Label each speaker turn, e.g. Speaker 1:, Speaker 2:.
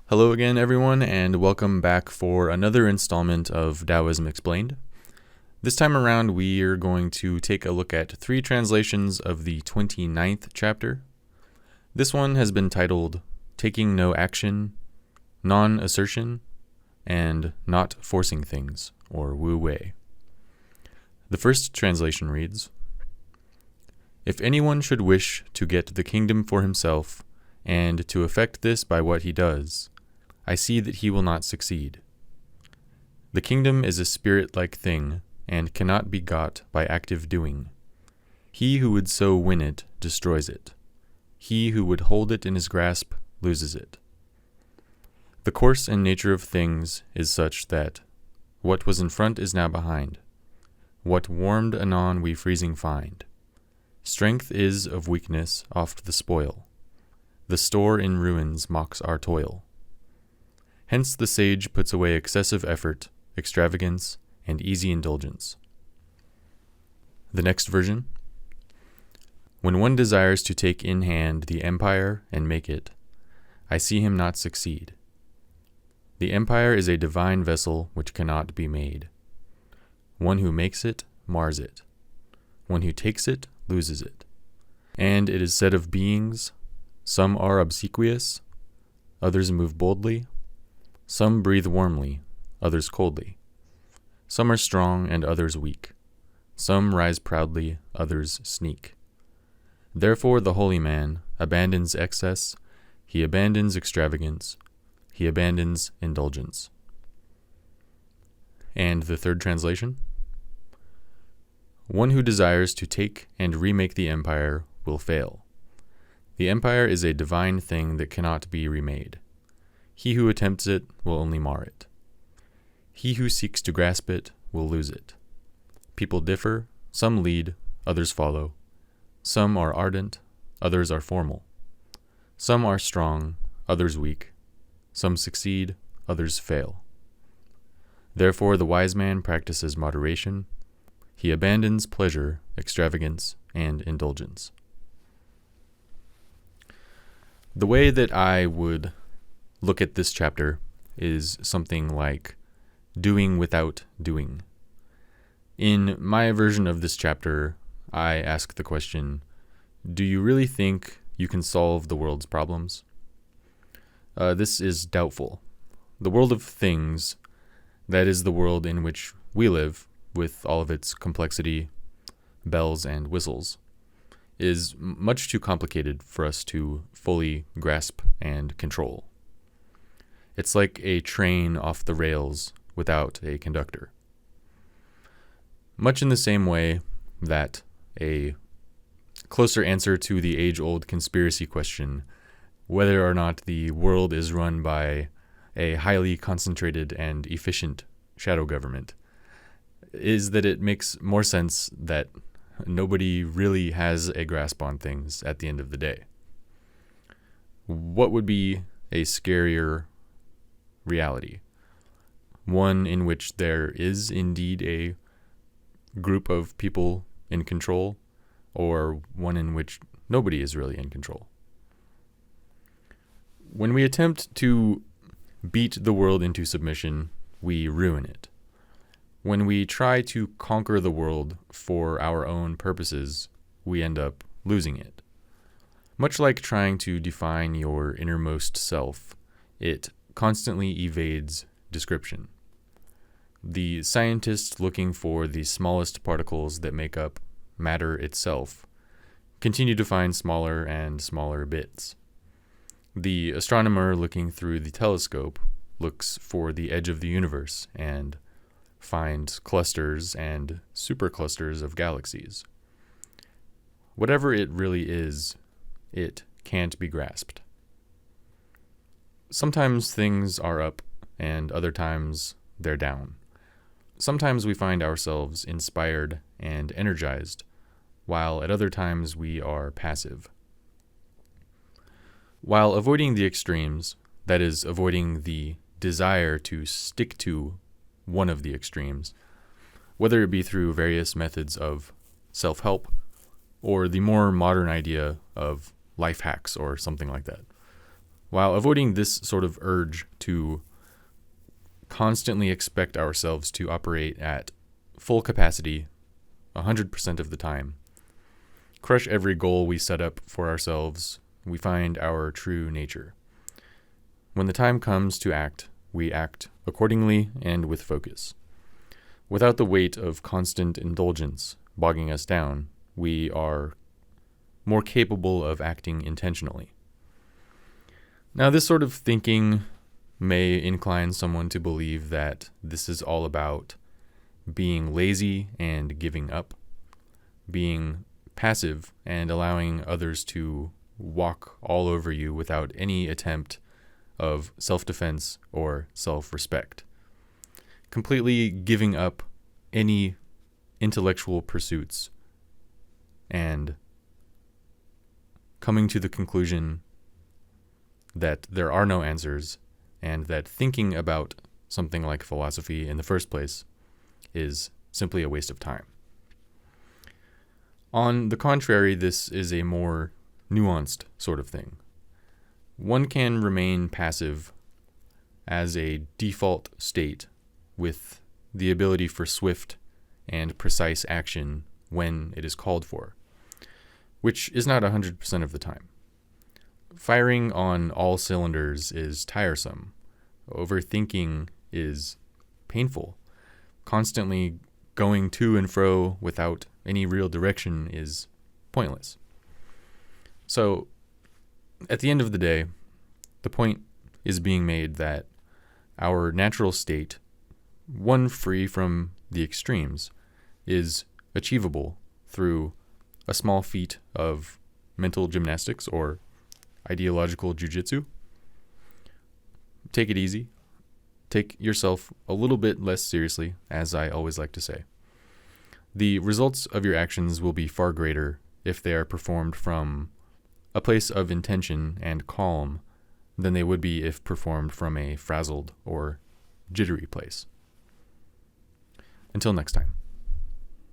Speaker 1: Hello again, everyone, and welcome back for another installment of Taoism Explained. This time around, we are going to take a look at 3 translations of the 29th chapter. This one has been titled Taking No Action, Non-Assertion, and Not Forcing Things, or Wu Wei. The first translation reads, If anyone should wish to get the kingdom for himself, and to effect this by what he does, I see that he will not succeed. The kingdom is a spirit-like thing, and cannot be got by active doing. He who would so win it destroys it. He who would hold it in his grasp loses it. The course and nature of things is such that what was in front is now behind. What warmed anon we freezing find. Strength is of weakness oft the spoil. The store in ruins mocks our toil. Hence the sage puts away excessive effort, extravagance, and easy indulgence. The next version. When one desires to take in hand the empire and make it, I see him not succeed. The empire is a divine vessel which cannot be made. One who makes it mars it. One who takes it loses it. And it is said of beings, some are obsequious, others move boldly, some breathe warmly, others coldly. Some are strong and others weak. Some rise proudly, others sneak. Therefore the holy man abandons excess, he abandons extravagance, he abandons indulgence. And the third translation. One who desires to take and remake the empire will fail. The empire is a divine thing that cannot be remade. He who attempts it will only mar it. He who seeks to grasp it will lose it. People differ, some lead, others follow. Some are ardent, others are formal. Some are strong, others weak. Some succeed, others fail. Therefore the wise man practices moderation. He abandons pleasure, extravagance, and indulgence. The way that I would look at this chapter is something like doing without doing. In my version of this chapter, I ask the question, do you really think you can solve the world's problems? This is doubtful. The world of things, that is the world in which we live, with all of its complexity, bells and whistles, is much too complicated for us to fully grasp and control. It's like a train off the rails without a conductor. Much in the same way that a closer answer to the age-old conspiracy question, whether or not the world is run by a highly concentrated and efficient shadow government, is that it makes more sense that nobody really has a grasp on things at the end of the day. What would be a scarier reality? One in which there is indeed a group of people in control, or one in which nobody is really in control? When we attempt to beat the world into submission, we ruin it. When we try to conquer the world for our own purposes, we end up losing it. Much like trying to define your innermost self, it constantly evades description. The scientists looking for the smallest particles that make up matter itself continue to find smaller and smaller bits. The astronomer looking through the telescope looks for the edge of the universe and finds clusters and superclusters of galaxies. Whatever it really is, it can't be grasped. Sometimes things are up, and other times they're down. Sometimes we find ourselves inspired and energized, while at other times we are passive. While avoiding the extremes, that is, avoiding the desire to stick to one of the extremes, whether it be through various methods of self-help or the more modern idea of life hacks or something like that. While avoiding this sort of urge to constantly expect ourselves to operate at full capacity 100% of the time, crush every goal we set up for ourselves, we find our true nature. When the time comes to act, we act accordingly and with focus. Without the weight of constant indulgence bogging us down, we are more capable of acting intentionally. Now, this sort of thinking may incline someone to believe that this is all about being lazy and giving up, being passive and allowing others to walk all over you without any attempt of self-defense or self-respect, completely giving up any intellectual pursuits and coming to the conclusion that there are no answers and that thinking about something like philosophy in the first place is simply a waste of time. On the contrary, this is a more nuanced sort of thing. One can remain passive as a default state with the ability for swift and precise action when it is called for, which is not 100% of the time. Firing on all cylinders is tiresome. Overthinking is painful. Constantly going to and fro without any real direction is pointless. So, at the end of the day, the point is being made that our natural state, one free from the extremes, is achievable through a small feat of mental gymnastics or ideological jujitsu. Take it easy. Take yourself a little bit less seriously, as I always like to say. The results of your actions will be far greater if they are performed from a place of intention and calm than they would be if performed from a frazzled or jittery place. Until next time.